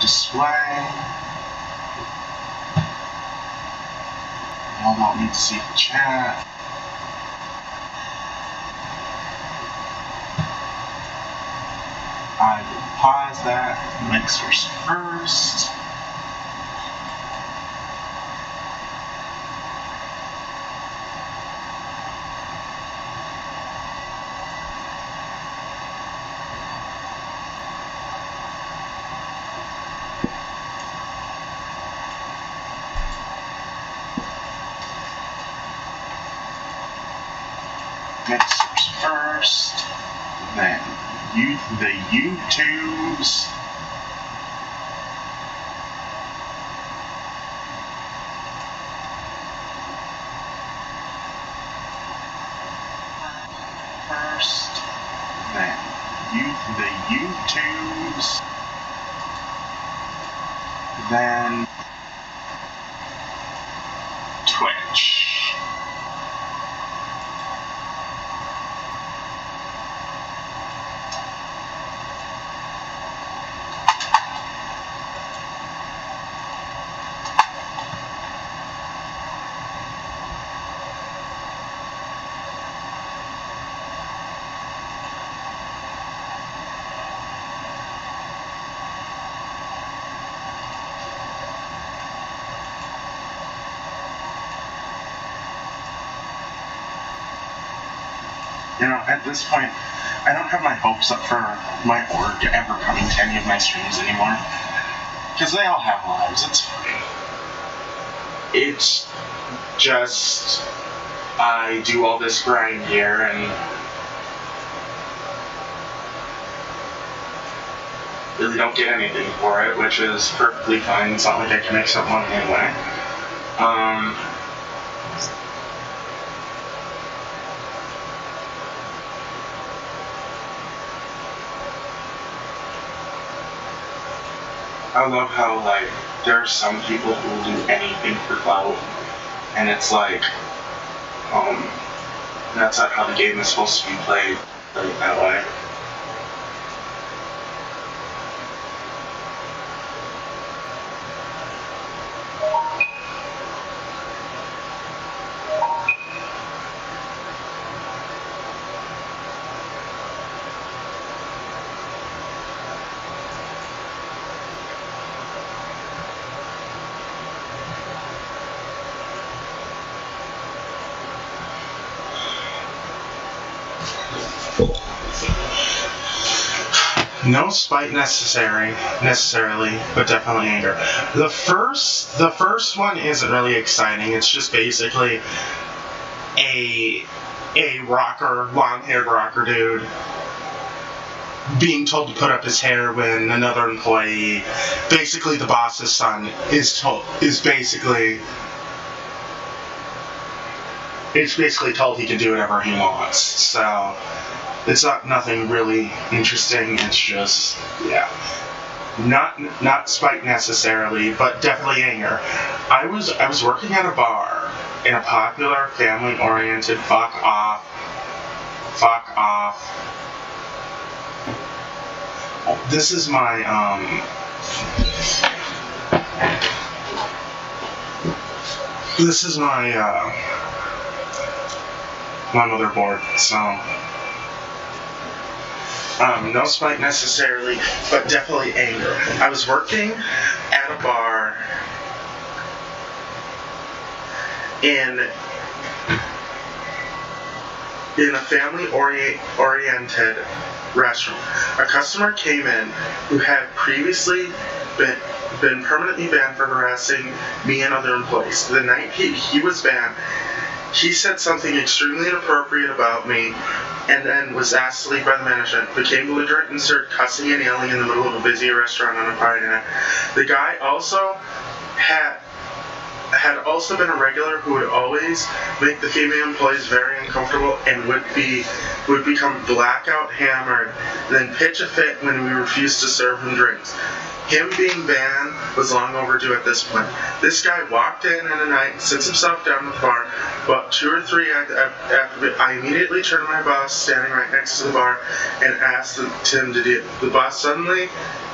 display. I don't need to see the chat. I will pause that. Mixers first. Mixers first, then the YouTubes, first, then the YouTubes, then Twitch. You know, at this point, I don't have my hopes up for my org ever coming to any of my streams anymore. Because they all have lives. It's just, I do all this grind here and really don't get anything for it, which is perfectly fine. It's not like I can make some money anyway. I love how, like, there are some people who will do anything for clout, and it's like, that's not how the game is supposed to be played, like, that way. No spite necessarily, but definitely anger. The first one isn't really exciting. It's just basically a rocker, long-haired rocker dude being told to put up his hair when another employee, basically the boss's son, is basically told he can do whatever he wants. So it's nothing really interesting. It's just, yeah, not spite necessarily, but definitely anger. I was working at a bar in a popular family-oriented fuck off. This is my my motherboard. So. No spite necessarily, but definitely anger. I was working at a bar in a family-oriented restaurant. A customer came in who had previously been permanently banned for harassing me and other employees. The night he was banned, he said something extremely inappropriate about me, and then was asked to leave by the management, became belligerent and started cussing and yelling in the middle of a busy restaurant on a Friday night. The guy also had also been a regular who would always make the female employees very uncomfortable and would become blackout hammered, then pitch a fit when we refused to serve him drinks. Him being banned was long overdue at this point. This guy walked in the night, sits himself down at the bar. About 2 or 3 after, I immediately turned to my boss standing right next to the bar and asked him to do. The boss suddenly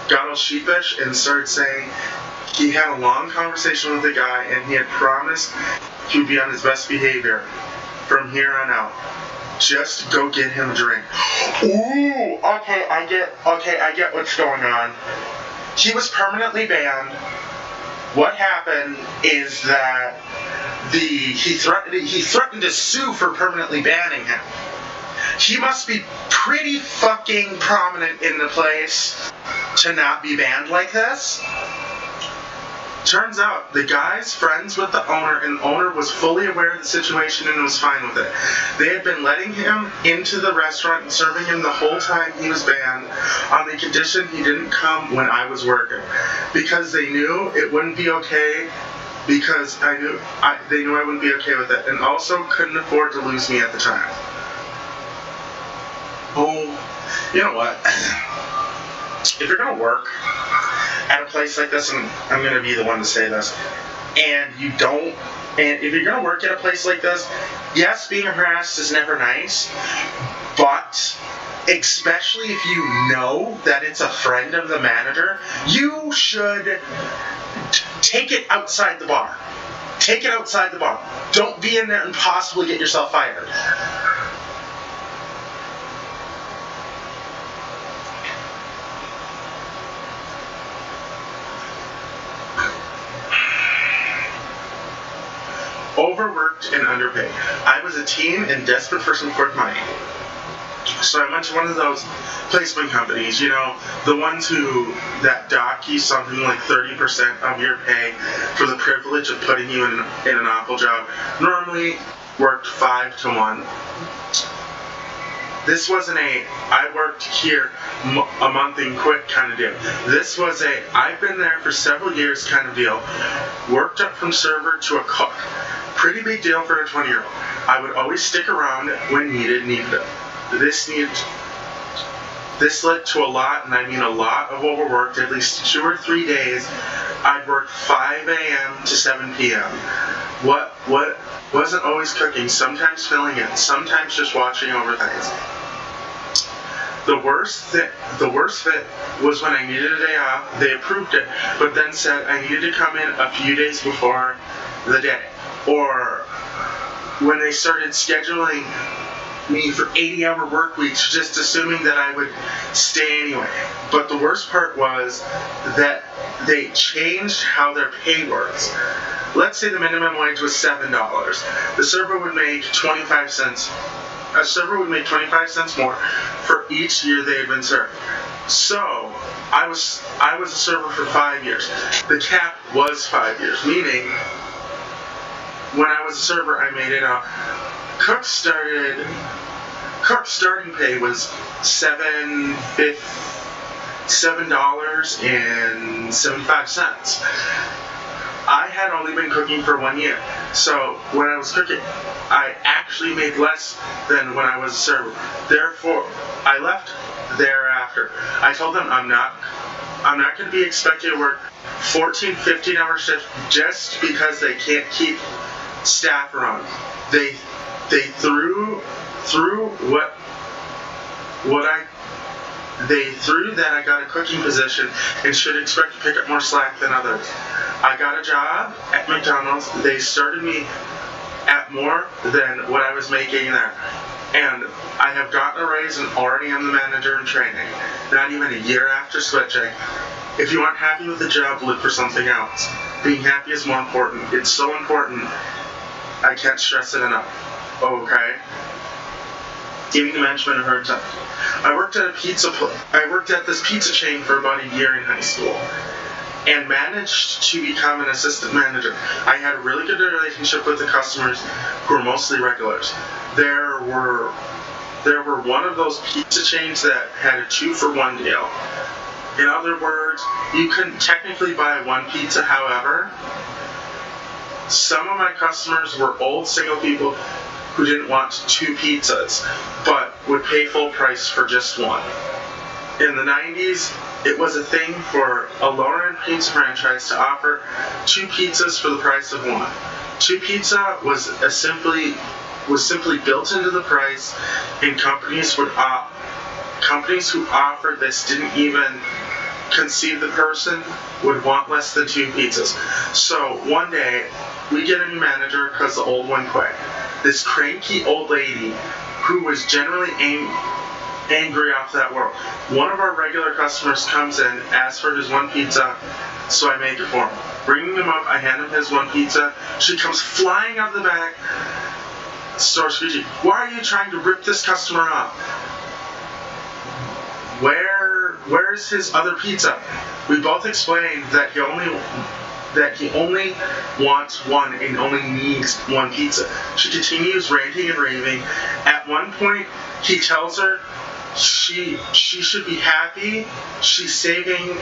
got all sheepish and started saying he had a long conversation with the guy and he had promised he would be on his best behavior from here on out. Just go get him a drink. Ooh, okay, I get what's going on. He was permanently banned. What happened is that he threatened to sue for permanently banning him. He must be pretty fucking prominent in the place to not be banned like this. Turns out the guy's friends with the owner, and the owner was fully aware of the situation and was fine with it. They had been letting him into the restaurant and serving him the whole time he was banned on the condition he didn't come when I was working. Because they knew it wouldn't be okay, because they knew I wouldn't be okay with it, and also couldn't afford to lose me at the time. Oh, you know what? If you're going to work at a place like this, and I'm going to be the one to say this, and if you're going to work at a place like this, yes, being harassed is never nice, but especially if you know that it's a friend of the manager, you should take it outside the bar. Take it outside the bar. Don't be in there and possibly get yourself fired. Overworked and underpaid. I was a teen and desperate for some quick money. So I went to one of those placement companies, you know, the ones that dock you something like 30% of your pay for the privilege of putting you in an awful job. Normally worked 5 to 1. This wasn't I worked here a month and quit kind of deal. This was I've been there for several years kind of deal. Worked up from server to a cook. Pretty big deal for a 20-year-old. I would always stick around when needed. This led to a lot, and I mean a lot of overworked. At least 2 or 3 days, I'd work 5 a.m. to 7 p.m. What wasn't always cooking, sometimes filling in, sometimes just watching over things. The worst fit was when I needed a day off. They approved it, but then said I needed to come in a few days before the day. Or when they started scheduling me for 80-hour work weeks, just assuming that I would stay anyway. But the worst part was that they changed how their pay works. Let's say the minimum wage was $7. The server would make 25 cents. A server would make 25 cents more for each year they had been served. So I was a server for 5 years. The cap was 5 years, meaning when I was a server, I made it up. Cook's starting pay was $7.75. I had only been cooking for 1 year, so when I was cooking, I actually made less than when I was a server. Therefore, I left thereafter. I told them I'm not going to be expected to work 14, 15-hour shifts just because they can't keep staff around. They threw that I got a cooking position and should expect to pick up more slack than others. I got a job at McDonald's. They started me at more than what I was making there. And I have gotten a raise and already am the manager in training. Not even a year after switching. If you aren't happy with the job, look for something else. Being happy is more important. It's so important. I can't stress it enough. Okay? Giving the management a hard time. I worked at this pizza chain for about a year in high school and managed to become an assistant manager. I had a really good relationship with the customers who were mostly regulars. There were one of those pizza chains that had a 2-for-1 deal. In other words, you couldn't technically buy one pizza, however, some of my customers were old single people who didn't want 2 pizzas, but would pay full price for just one. In the 90s, it was a thing for a lower-end pizza franchise to offer 2 pizzas for the price of 1. 2 pizza was simply built into the price, and companies who offered this didn't even conceive the person would want less than 2 pizzas. So one day, we get a new manager because the old one quit. This cranky old lady who was generally angry off that world. One of our regular customers comes in, asks for his 1 pizza, so I make it for him. Bringing him up, I hand him his 1 pizza. She comes flying out of the back, store screeching, "Why are you trying to rip this customer off? Where's his other pizza?" We both explained that he only wants 1 and only needs 1 pizza. She continues ranting and raving. At one point, he tells her she should be happy. She's saving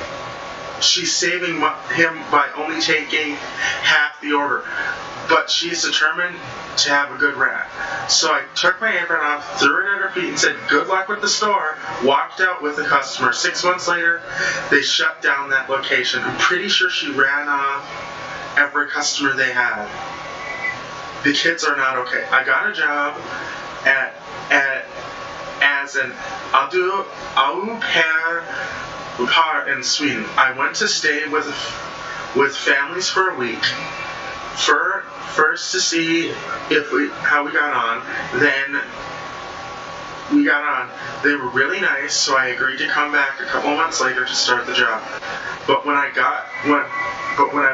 him by only taking half the order, but she's determined to have a good rat. So I took my apron off, threw it at her feet, and said, "Good luck with the store," walked out with the customer. 6 months later, they shut down that location. I'm pretty sure she ran off every customer they had. The kids are not okay. I got a job as an au pair in Sweden. I went to stay with families for a week. First to see how we got on. Then we got on. They were really nice, so I agreed to come back a couple months later to start the job. But when I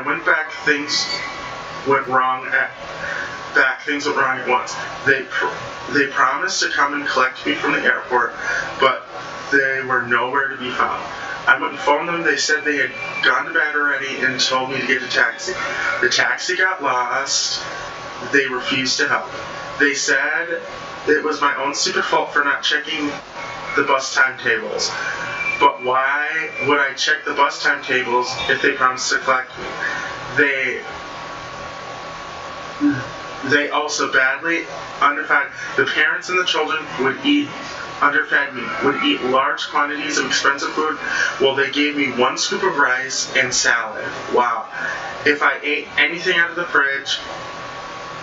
went back, things went wrong at once. They promised to come and collect me from the airport, but they were nowhere to be found. I went and phoned them. They said they had gone to bed already and told me to get a taxi. The taxi got lost. They refused to help. They said it was my own stupid fault for not checking the bus timetables. But why would I check the bus timetables if they promised to collect me? They also badly underfed. The parents and the children underfed me, would eat large quantities of expensive food, while they gave me 1 scoop of rice and salad. Wow. If I ate anything out of the fridge,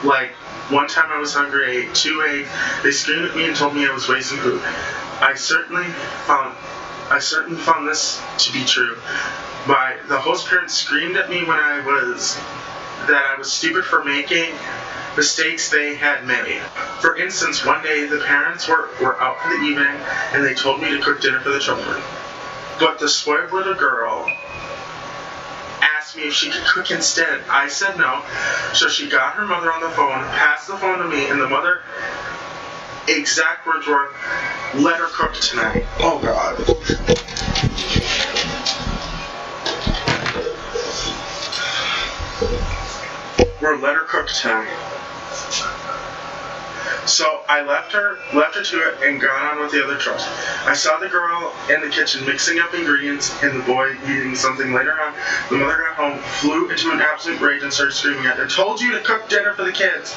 like one time I was hungry, I ate 2 eggs, they screamed at me and told me I was wasting food. I certainly found this to be true. The host parents screamed at me that I was stupid for making mistakes they had made. For instance, one day the parents were out for the evening and they told me to cook dinner for the children. But the spoiled little girl asked me if she could cook instead. I said no, so she got her mother on the phone, passed the phone to me, and the mother, exact words were, "Let her cook tonight." Oh God. Let her cook tonight. So I left her to it and got on with the other chores. I saw the girl in the kitchen mixing up ingredients and the boy eating something. Later on, the mother got home, flew into an absolute rage and started screaming at her, "Told you to cook dinner for the kids.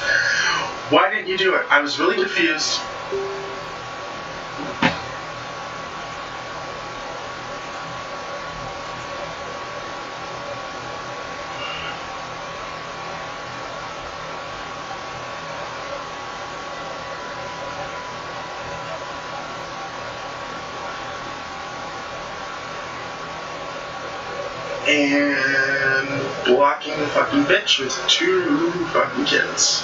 Why didn't you do it?" I was really confused. And blocking the fucking bitch with 2 fucking kids.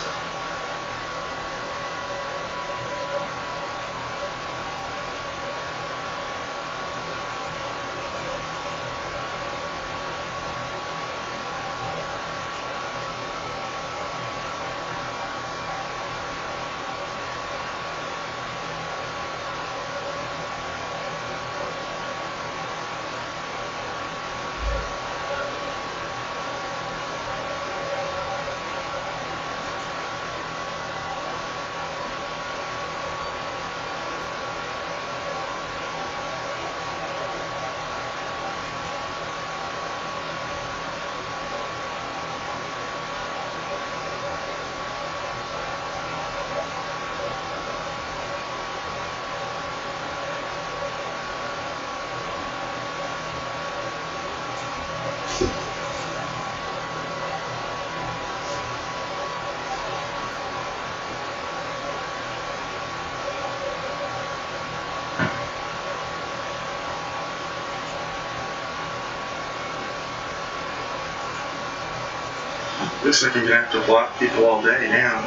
Looks like I'm gonna have to block people all day now.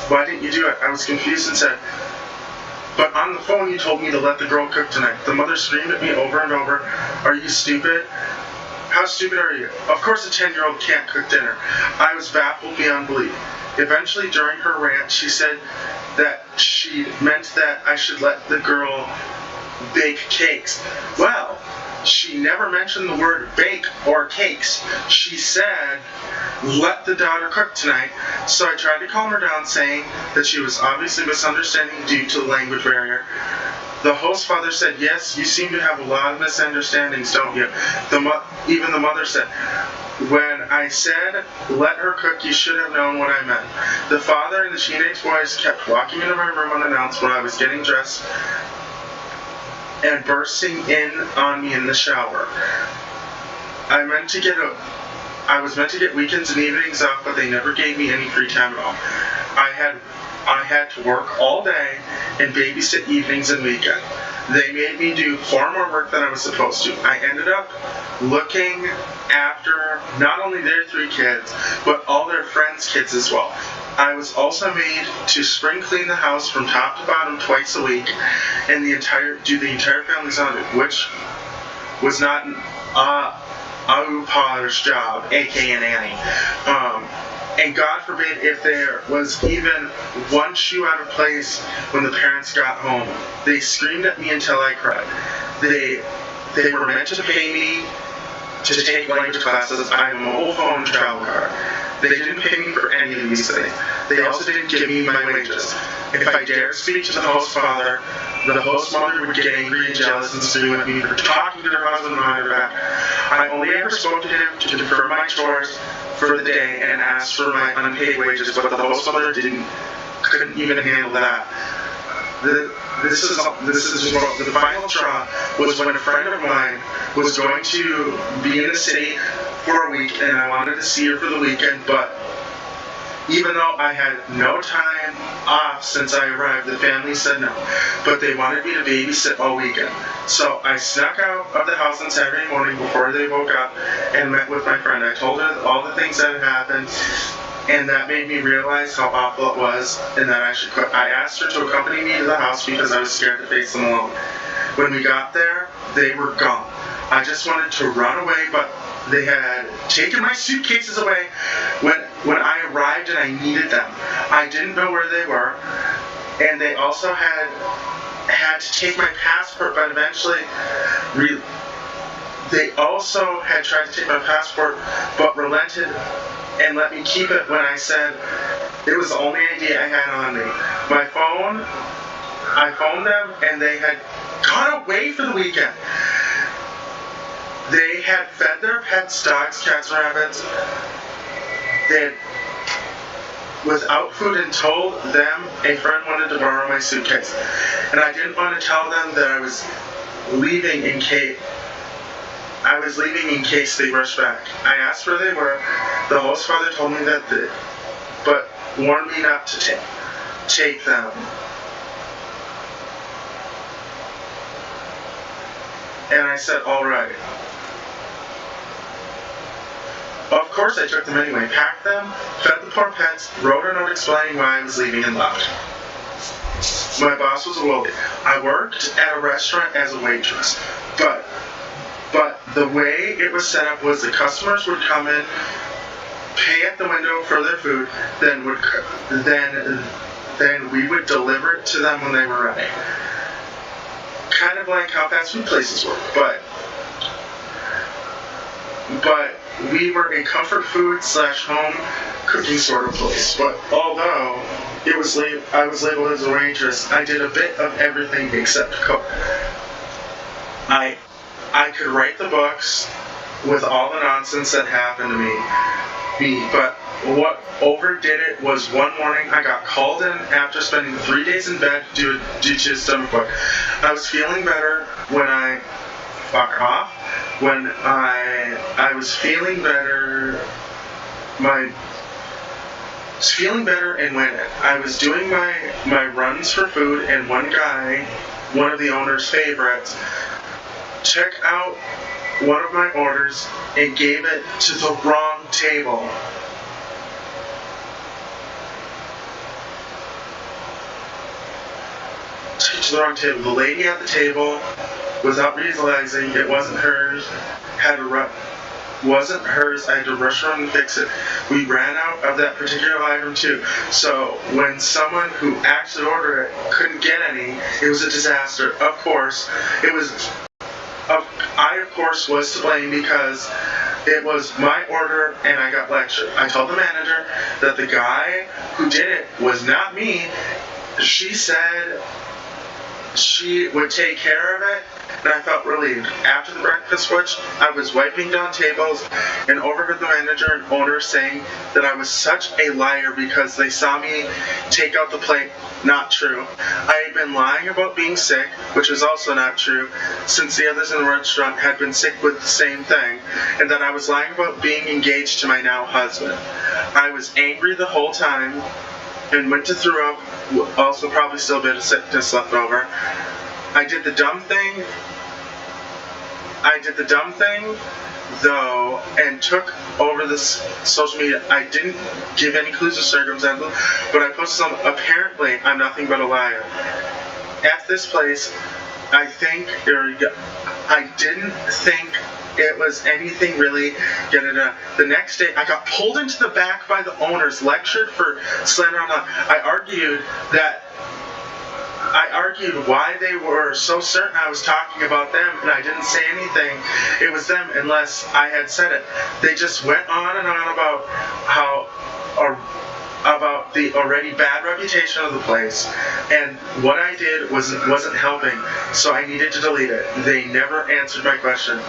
Why didn't you do it? I was confused and said, but on the phone you told me to let the girl cook tonight. The mother screamed at me over and over, are you stupid? How stupid are you? Of course a 10-year-old can't cook dinner. I was baffled beyond belief. Eventually, during her rant, she said that she meant that I should let the girl bake cakes. Well, she never mentioned the word bake or cakes. She said, let the daughter cook tonight. So I tried to calm her down, saying that she was obviously misunderstanding due to the language barrier. The host father said, yes, you seem to have a lot of misunderstandings, don't you? Even the mother said, when I said, let her cook, you should have known what I meant. The father and the teenage boys kept walking into my room unannounced when I was getting dressed and bursting in on me in the shower. I was meant to get weekends and evenings off, but they never gave me any free time at all. I had to work all day and babysit evenings and weekends. They made me do far more work than I was supposed to. I ended up looking after not only their 3 kids, but all their friends' kids as well. I was also made to spring clean the house from top to bottom twice a week, and do the entire family's laundry, which was not an au pair's job, aka a nanny. And God forbid if there was even one shoe out of place when the parents got home. They screamed at me until I cried. They were meant to pay me to take language classes. I have a mobile phone and travel card. They didn't pay me for any of these things. They also didn't give me my wages. If I dared speak to the host father, the host mother would get angry and jealous and scream at me for talking to their husband behind her back. I only ever spoke to him to confirm my chores for the day and asked for my unpaid wages, but the host mother couldn't even handle that. This is the final straw was when a friend of mine was going to be in the city for a week, and I wanted to see her for the weekend, but even though I had no time off since I arrived, the family said no. But they wanted me to babysit all weekend. So I snuck out of the house on Saturday morning before they woke up and met with my friend. I told her all the things that had happened, and that made me realize how awful it was and that I should quit. I asked her to accompany me to the house because I was scared to face them alone. When we got there, they were gone. I just wanted to run away, but they had taken my suitcases away when I arrived and I needed them. I didn't know where they were, and they also had to take my passport, but eventually they also had tried to take my passport, but relented and let me keep it when I said it was the only ID I had on me. My phone, I phoned them, and they had gone away for the weekend. They had fed their pets, dogs, cats, and rabbits. They had, without food, and told them a friend wanted to borrow my suitcase. And I didn't want to tell them that I was leaving in case they rushed back. I asked where they were. The host father told me that but warned me not to take them. And I said, all right. Of course I took them anyway, packed them, fed the poor pets, wrote a note explaining why I was leaving, and left. My boss was a woman. I worked at a restaurant as a waitress, but the way it was set up was the customers would come in, pay at the window for their food, then we would deliver it to them when they were ready. Kind of like how fast food places work, but we were a comfort food / home cooking sort of place. But although I was labeled as a waitress, I did a bit of everything except cook. I could write the books with all the nonsense that happened to me, but what overdid it was one morning I got called in after spending 3 days in bed due to a stomach bug. I was feeling better when I was feeling better. And when I was doing my runs for food, and one guy, one of the owner's favorites, took out one of my orders and gave it to the wrong table. To the wrong table. The lady at the table, without realizing it wasn't hers, wasn't hers. I had to rush around and fix it. We ran out of that particular item too. So when someone who actually ordered it couldn't get any, it was a disaster. Of course, I of course was to blame because it was my order and I got lectured. I told the manager that the guy who did it was not me. She said she would take care of it, and I felt relieved. After the breakfast switch, I was wiping down tables and overheard the manager and owner saying that I was such a liar because they saw me take out the plate. Not true. I had been lying about being sick, which was also not true, since the others in the restaurant had been sick with the same thing, and that I was lying about being engaged to my now husband. I was angry the whole time and went to throw up, also probably still a bit of sickness left over. I did the dumb thing, though, and took over this social media. I didn't give any clues or circumstances, but I posted some. Apparently, I'm nothing but a liar. At this place, I didn't think it was anything really getting done. The next day, I got pulled into the back by the owners, lectured for slander on. I argued why they were so certain I was talking about them, and I didn't say anything. It was them unless I had said it. They just went on and on about about the already bad reputation of the place, and what I did wasn't helping, so I needed to delete it. They never answered my question.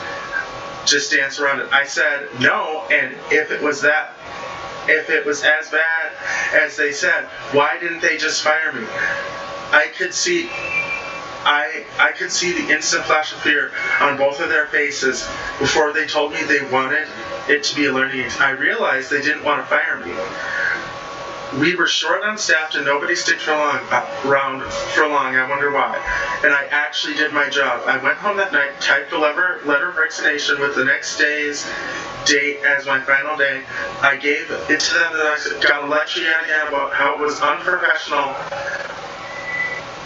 Just dance around it. I said no, and if it was as bad as they said, why didn't they just fire me? I could see the instant flash of fear on both of their faces before they told me they wanted it to be a learning experience. I realized they didn't want to fire me. We were short on staff and nobody sticked around for long. I wonder why. And I actually did my job. I went home that night, typed a letter of resignation with the next day's date as my final day. I gave it to them that I got a lecture yet again about how it was unprofessional.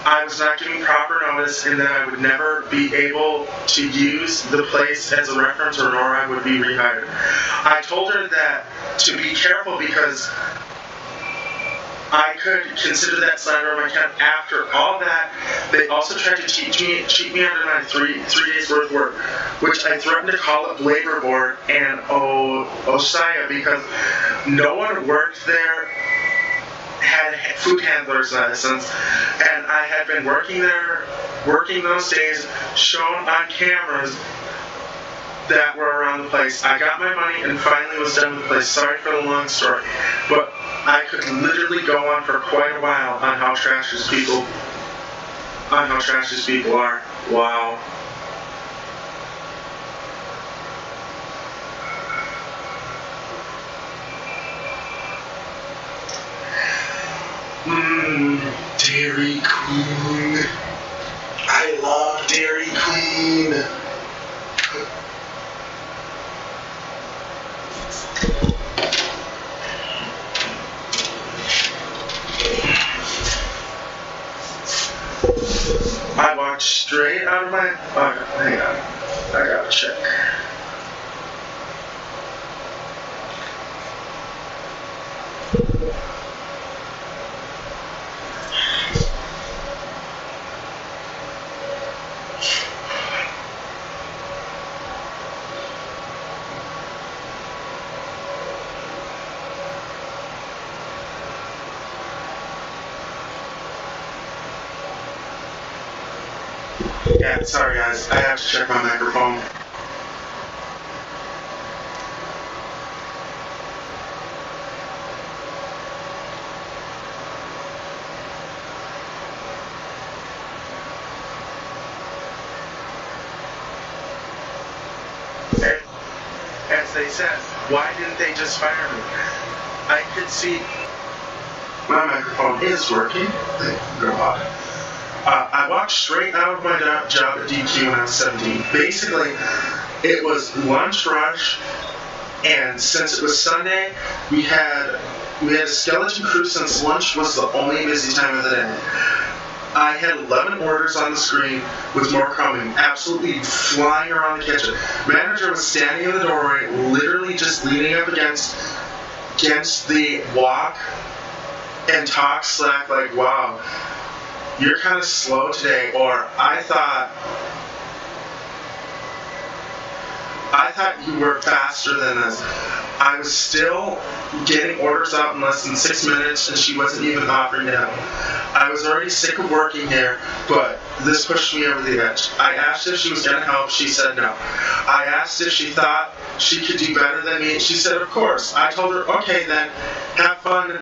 I was not giving proper notice, and that I would never be able to use the place as a reference, or nor I would be rehired. I told her that to be careful because I could consider that slander of my account. After all that, they also tried to cheat me out of my three days worth of work, which I threatened to call up Labor Board and Osaya because no one worked there had food handler's license, and I had been working those days, shown on cameras that were around the place. I got my money and finally was done with the place. Sorry for the long story, but I could literally go on for quite a while on how trash these people are. Wow. Dairy Queen. I love Dairy Queen. I walked straight out of my... hang on. I gotta check. Yeah, sorry guys, I have to check my microphone. As they said, why didn't they just fire me? I could see my microphone is working. Thank God. I walked straight out of my job at DQ when I was 17. Basically, it was lunch rush, And since it was Sunday, we had a skeleton crew since lunch was the only busy time of the day. I had 11 orders on the screen with more coming, absolutely flying around the kitchen. Manager was standing in the doorway, literally just leaning up against the walk and talk slack like, wow, you're kind of slow today, or I thought you were faster than this. I was still getting orders out in less than 6 minutes, and she wasn't even offering to help. I was already sick of working here, but this pushed me over the edge. I asked if she was going to help. She said no. I asked if she thought she could do better than me. She said, of course. I told her, okay then, have fun.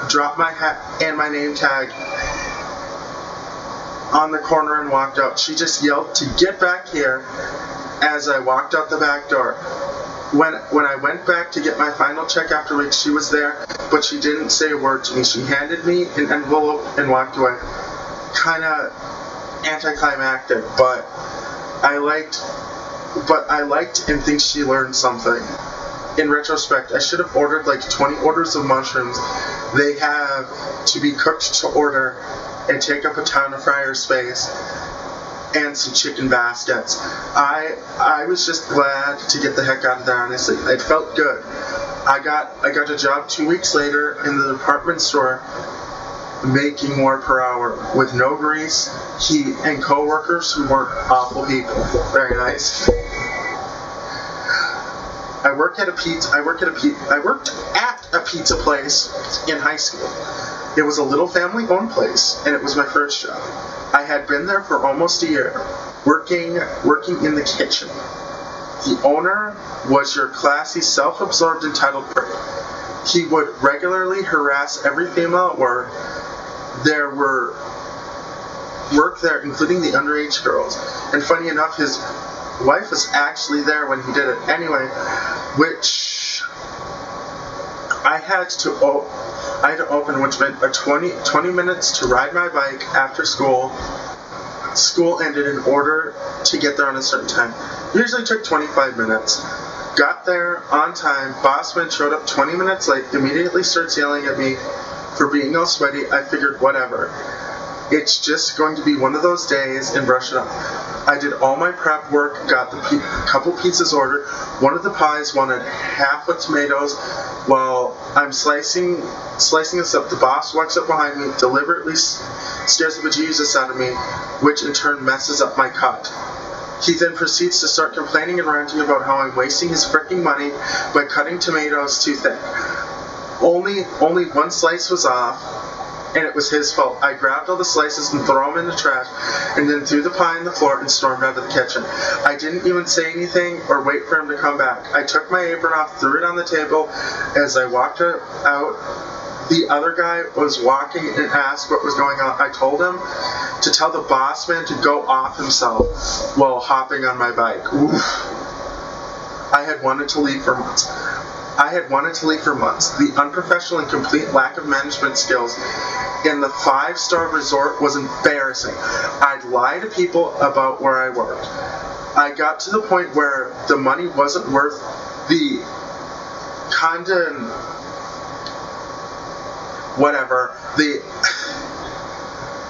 Drop my hat and my name tag on the corner and walked out. She just yelled to get back here as I walked out the back door. When I went back to get my final check after weeks, she was there, but she didn't say a word to me. She handed me an envelope and walked away. Kind of anticlimactic, but I liked and think she learned something. In retrospect, I should have ordered like 20 orders of mushrooms. They have to be cooked to order and take up a ton of fryer space and some chicken baskets. I was just glad to get the heck out of there, honestly. It felt good. I got a job 2 weeks later in the department store making more per hour with no grease, heat, and co-workers who weren't awful people. Very nice. I worked at a pizza place in high school. It was a little family-owned place, and it was my first job. I had been there for almost a year, working in the kitchen. The owner was your classy, self-absorbed, entitled prick. He would regularly harass every female at work. There were work there, including the underage girls. And funny enough, his wife was actually there when he did it anyway, which I had to open, which meant 20 minutes to ride my bike after school. School ended in order to get there on a certain time. Usually took 25 minutes. Got there on time. Bossman showed up 20 minutes late, immediately starts yelling at me for being all sweaty. I figured, whatever. It's just going to be one of those days, and brush it off. I did all my prep work, got the couple pizzas ordered. One of the pies wanted half with tomatoes. While I'm slicing this up, the boss walks up behind me, deliberately scares the bejesus out of me, which in turn messes up my cut. He then proceeds to start complaining and ranting about how I'm wasting his fricking money by cutting tomatoes too thick. Only one slice was off, and it was his fault. I grabbed all the slices and threw them in the trash, and then threw the pie on the floor and stormed out of the kitchen. I didn't even say anything or wait for him to come back. I took my apron off, threw it on the table. As I walked out, the other guy was walking and asked what was going on. I told him to tell the boss man to go off himself while hopping on my bike. Oof. I had wanted to leave for months. The unprofessional and complete lack of management skills in the 5-star resort was embarrassing. I'd lie to people about where I worked. I got to the point where the money wasn't worth the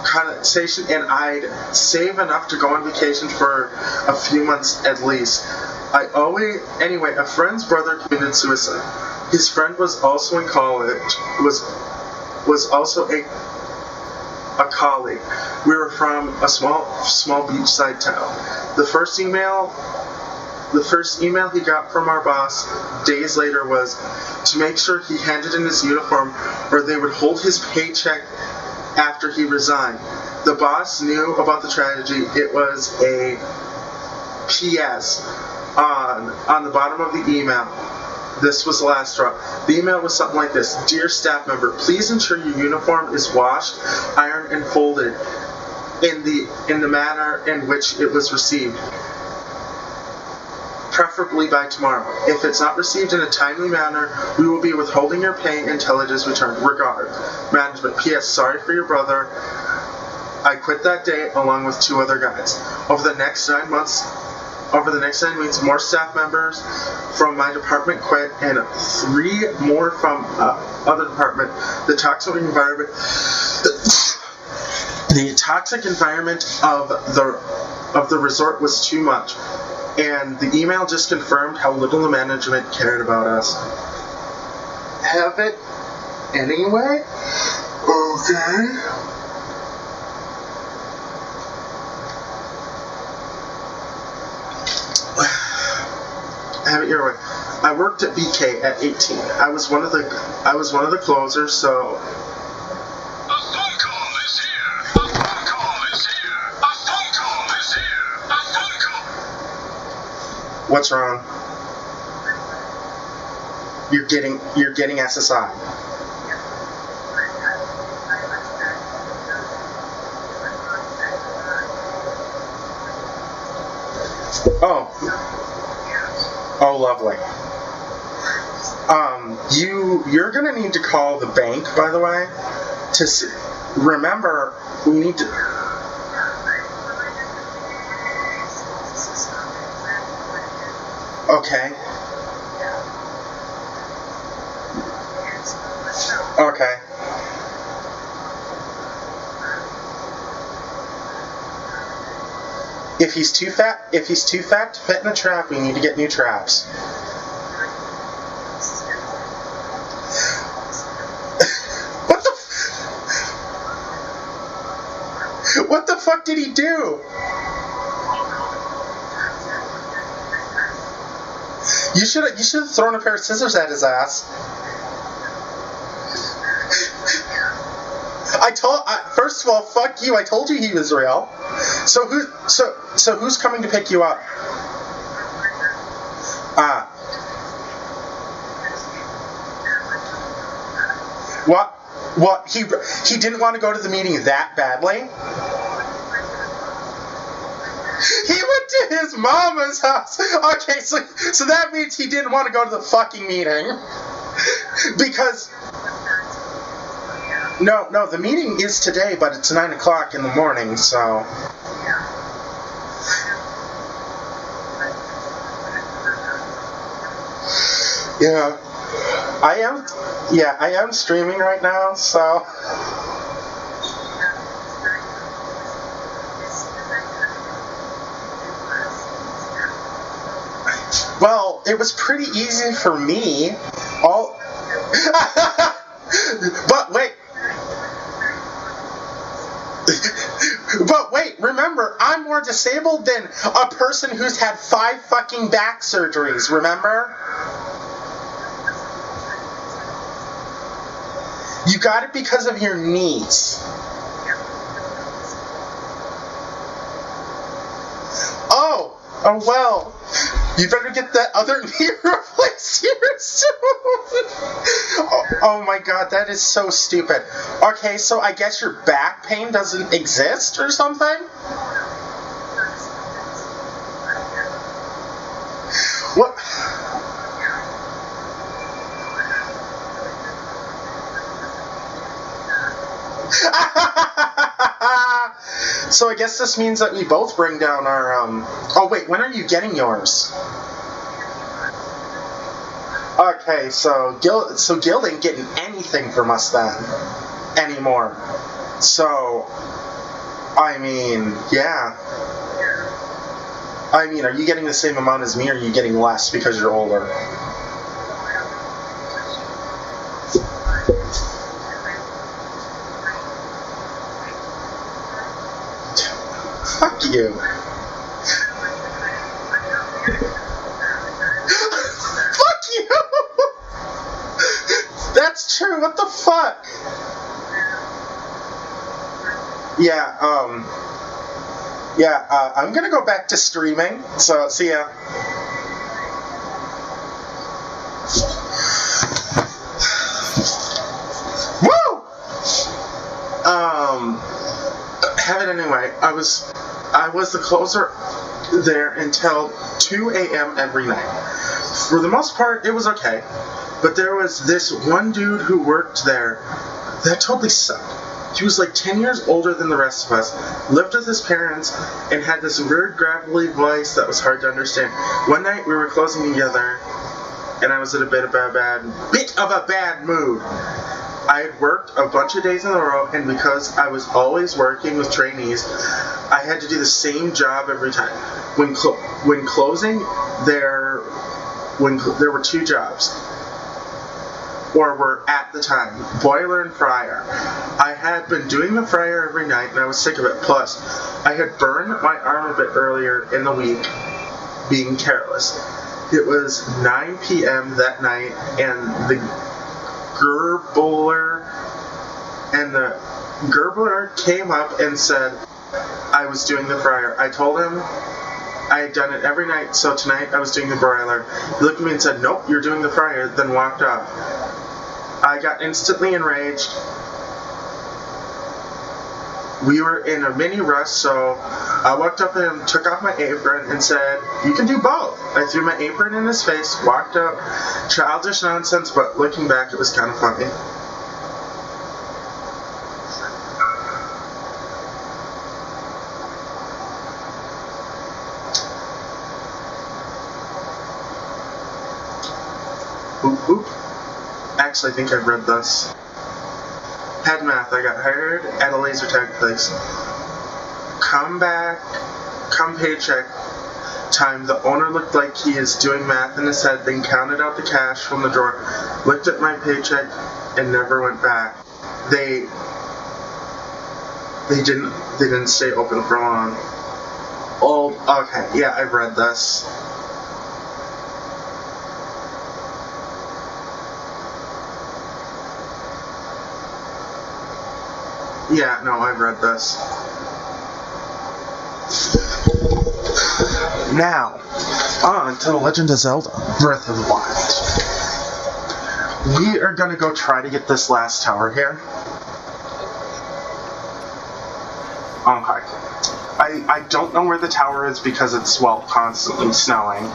condensation, and I'd save enough to go on vacation for a few months at least. Anyway, a friend's brother committed suicide. His friend was also in college, was also a colleague. We were from a small beachside town. The first email he got from our boss days later was to make sure he handed in his uniform or they would hold his paycheck after he resigned. The boss knew about the tragedy. It was a P.S. on the bottom of the email. This was the last straw. The email was something like this: Dear staff member, please ensure your uniform is washed, ironed, and folded in the manner in which it was received, preferably by tomorrow. If it's not received in a timely manner, we will be withholding your pay until it is returned. Regard, management. P.S. Sorry for your brother. I quit that day along with 2 other guys. Over the next 9 months, over the next 9 weeks, more staff members from my department quit, and 3 more from other department. The toxic environment, of the resort was too much, and the email just confirmed how little the management cared about us. Have it anyway? Okay. Have it your way. I worked at BK at 18. I was one of the closers, so. A phone call is here. A phone call is here. A phone call is here. A phone call. What's wrong? You're getting SSI. Oh, lovely. You're gonna need to call the bank, by the way, to see. Remember, we need to. Okay. Okay. If he's too fat to fit in a trap, we need to get new traps. What the fuck did he do? You should have thrown a pair of scissors at his ass. First of all, fuck you. I told you he was real. So who's coming to pick you up? What? He didn't want to go to the meeting that badly? He went to his mama's house. Okay, so that means he didn't want to go to the fucking meeting. Because No, the meeting is today, but it's 9 o'clock in the morning, so. Yeah. I am streaming right now, so. Well, it was pretty easy for me. But wait, remember, I'm more disabled than a person who's had 5 fucking back surgeries, remember? You got it because of your knees. Oh well. You better get that other knee replaced here soon. Oh my god, that is so stupid. Okay, so I guess your back pain doesn't exist or something? What? So I guess this means that we both bring down our, Oh wait, when are you getting yours? Okay, so Gil ain't getting anything from us then. Anymore. So, I mean, yeah. I mean, are you getting the same amount as me, or are you getting less because you're older? Fuck you. Fuck you! That's true, what the fuck? Yeah, I'm gonna go back to streaming, so see ya. Woo! Have it anyway. I was the closer there until 2 a.m. every night. For the most part, it was okay. But there was this one dude who worked there that totally sucked. He was like 10 years older than the rest of us, lived with his parents, and had this weird gravelly voice that was hard to understand. One night we were closing together, and I was in a bit of a bad mood. I had worked a bunch of days in a row, and because I was always working with trainees, I had to do the same job every time. When closing, there were two jobs, or were at the time, boiler and fryer. I had been doing the fryer every night, and I was sick of it. Plus, I had burned my arm a bit earlier in the week, being careless. It was 9 p.m. that night, and the gerbler came up and said I was doing the fryer. I told him I had done it every night, so tonight I was doing the broiler. He looked at me and said, "Nope, you're doing the fryer," then walked off. I got instantly enraged. We were in a mini rush, so I walked up and took off my apron and said, "You can do both." I threw my apron in his face, walked out. Childish nonsense, but looking back, it was kind of funny. Oop, oop. Actually, I think I've read this. Head math. I got hired at a laser tag place. Come paycheck time, the owner looked like he is doing math in his head, then counted out the cash from the drawer, looked at my paycheck, and never went back. They didn't stay open for long. Oh, okay, yeah, I've read this. Yeah, no, I've read this. Now, on to The Legend of Zelda, Breath of the Wild. We are gonna go try to get this last tower here. Okay. I don't know where the tower is because it's, well, constantly snowing.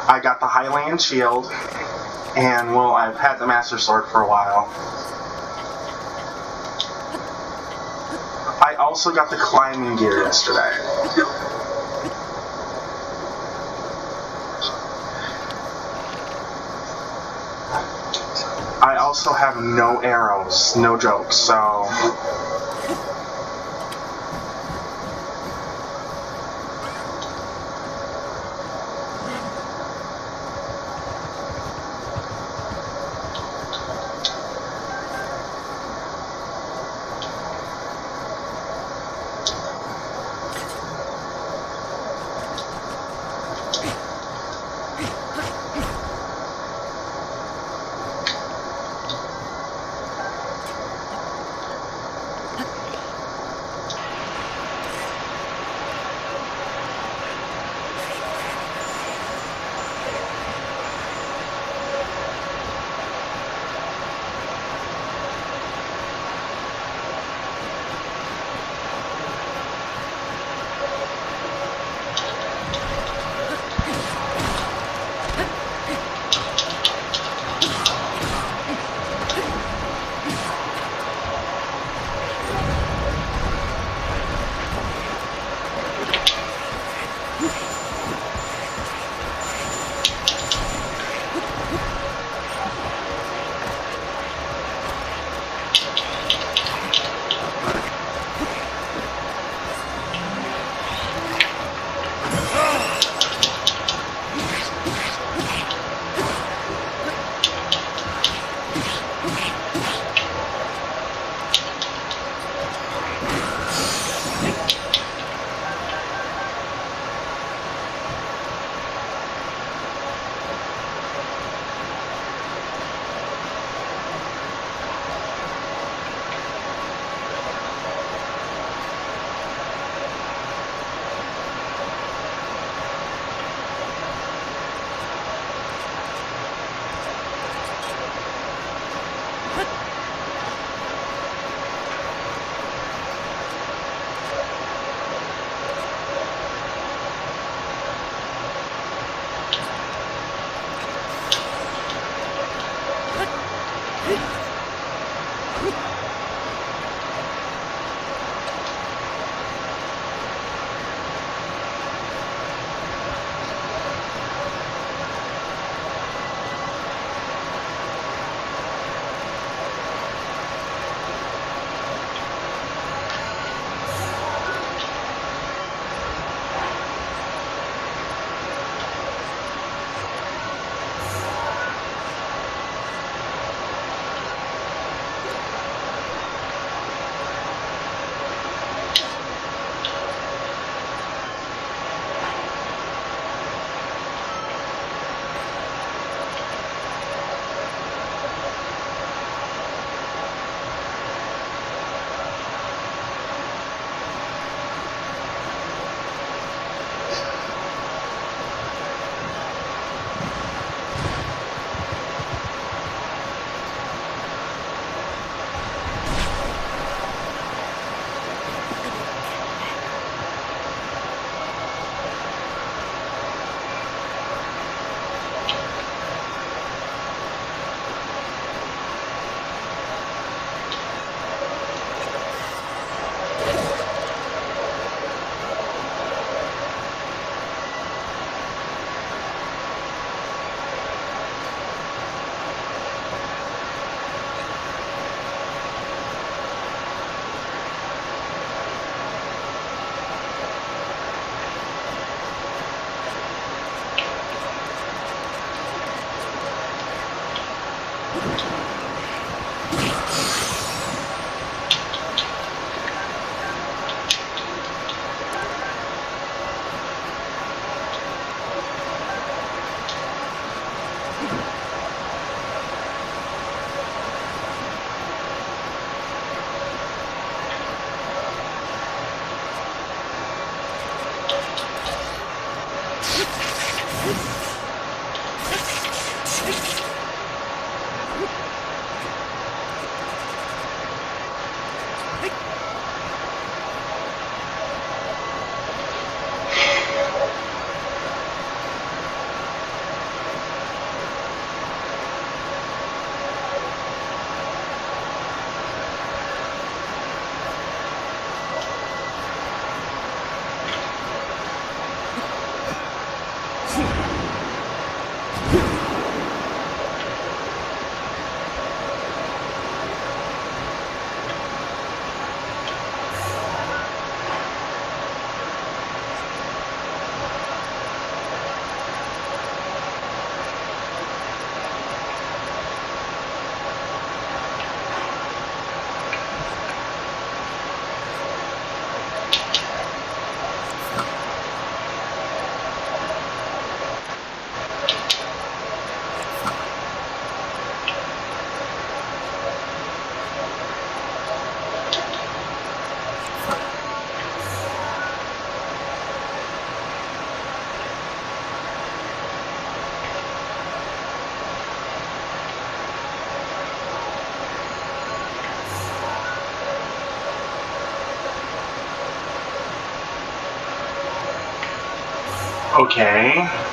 I got the Highland Shield, and, well, I've had the Master Sword for a while. I also got the climbing gear yesterday. I also have no arrows, no jokes, so... Okay.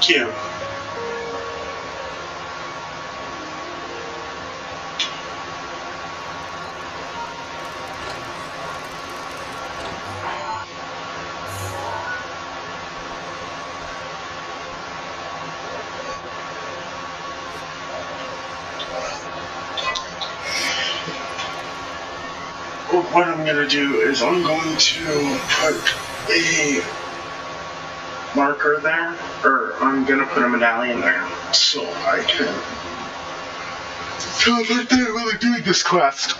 Thank you. What I'm going to do is I'm going to put a marker there, or I'm going to put a medallion there, so I can tell that they're really doing this quest.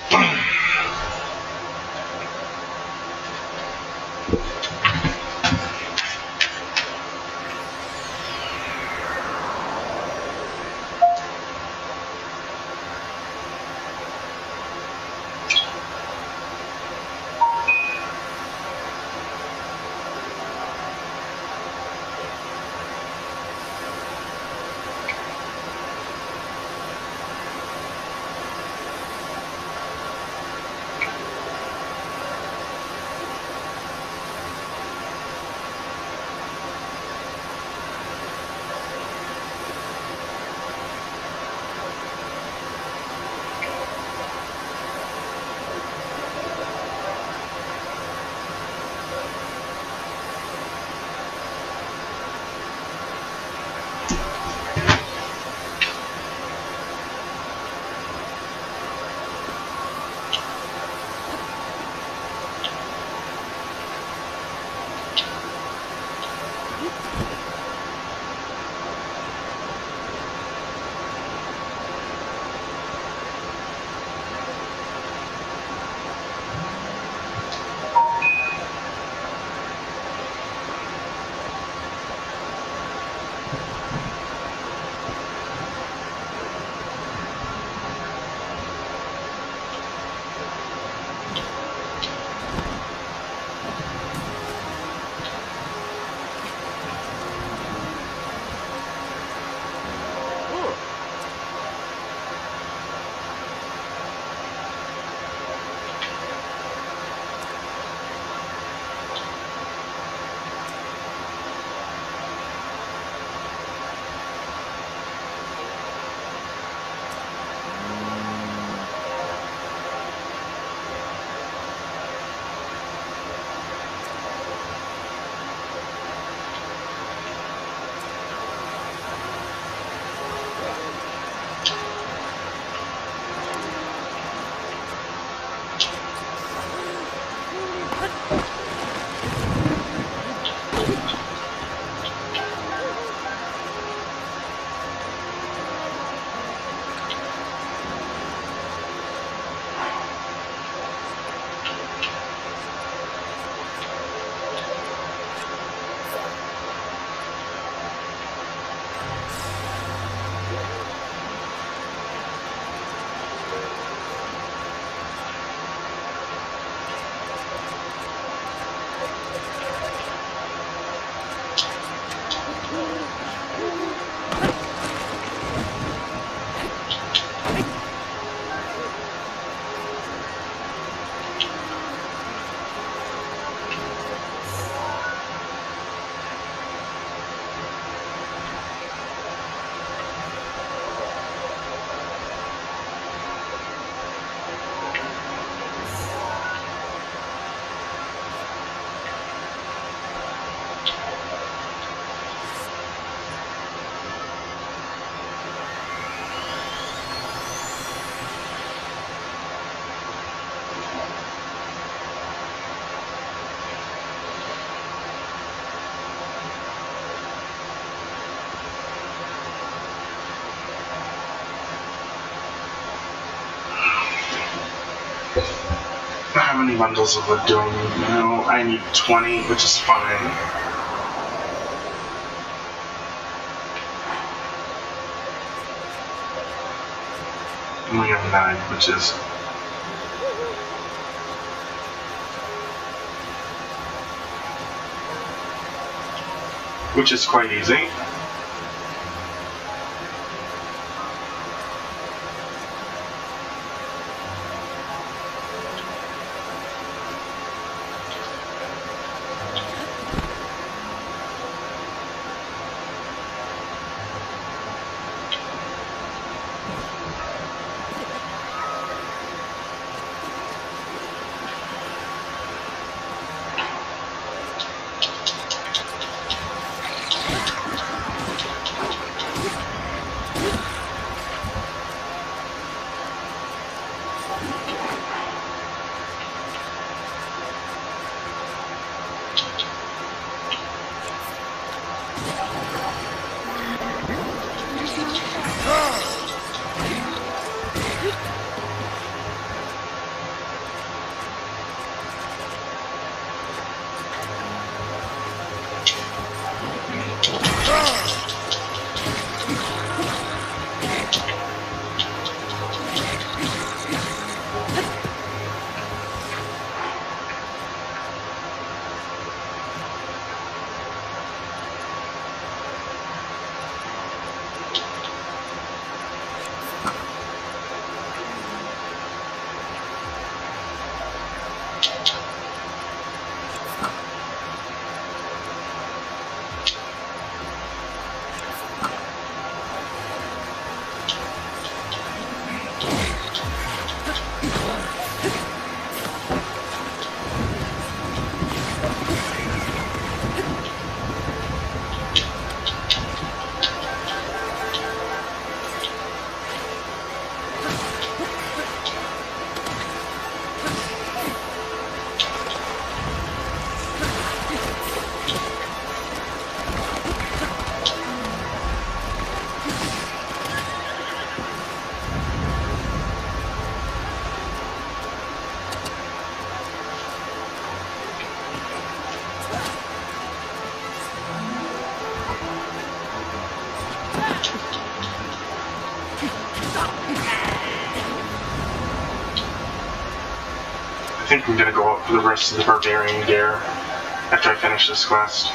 How many bundles of wood do I need now? I need 20, which is fine. I only have 9, which is quite easy. I think I'm gonna go out for the rest of the barbarian gear after I finish this quest.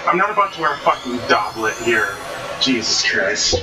I'm not about to wear a fucking doublet here. Jesus Christ.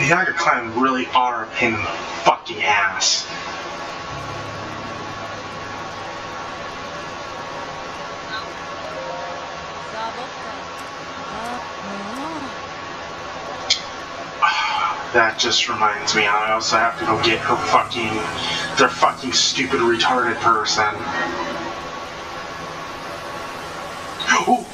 The Yaga clan really are a pain in the fucking ass. That just reminds me, I also have to go get their fucking stupid retarded person. Ooh.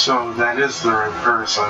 So that is the right person.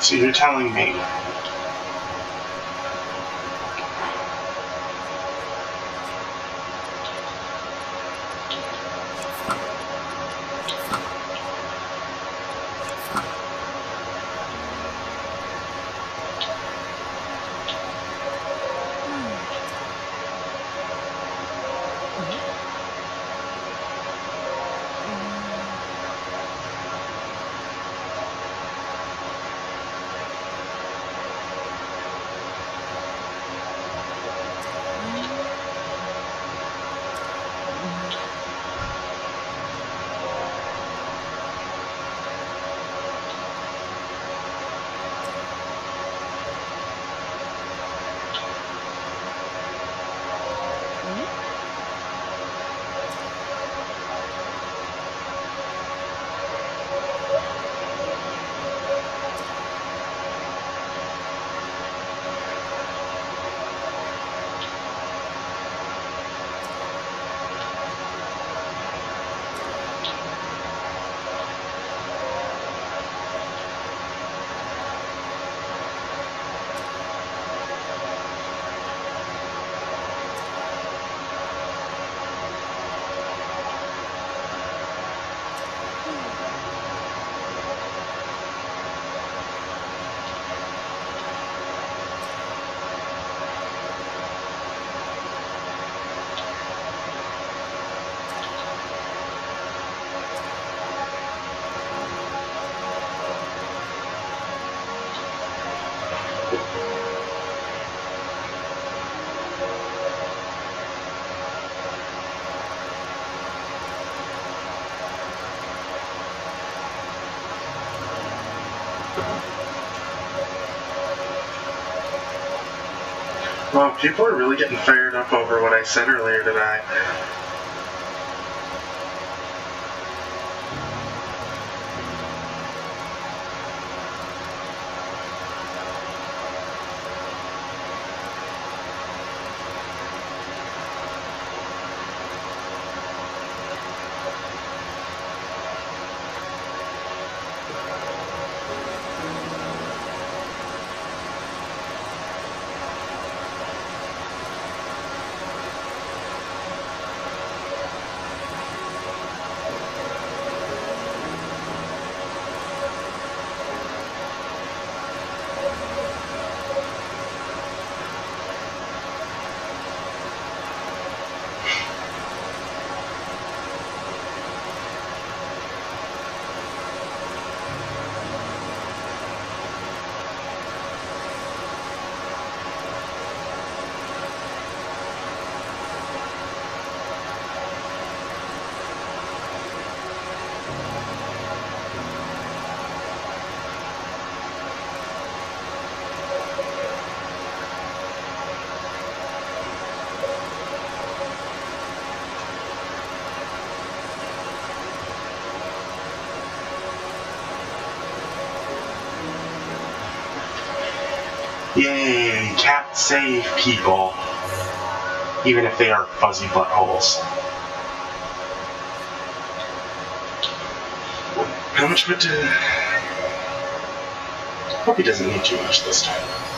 So you're telling me Well, people are really getting fired up over what I said earlier today. Yay, cats save people, even if they are fuzzy buttholes. How much would hope he doesn't need too much this time.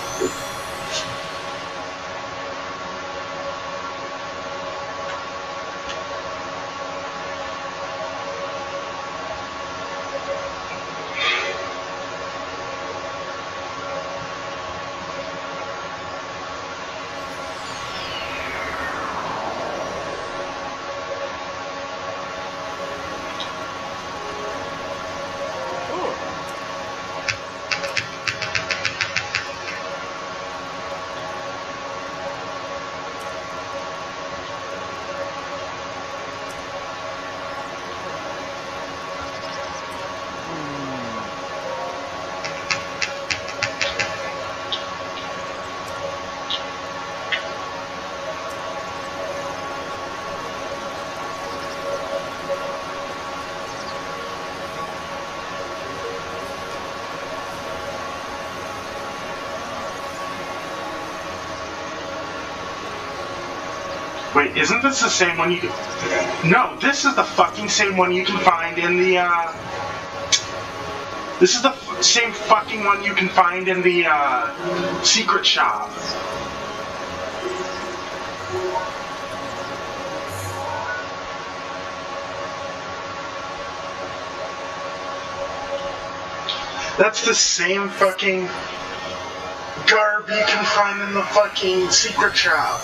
Wait, isn't this the same one you can... No, this is the fucking same one you can find in the, This is the same fucking one you can find in the, secret shop. That's the same fucking garb you can find in the fucking secret shop.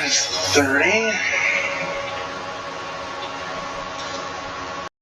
That is 30?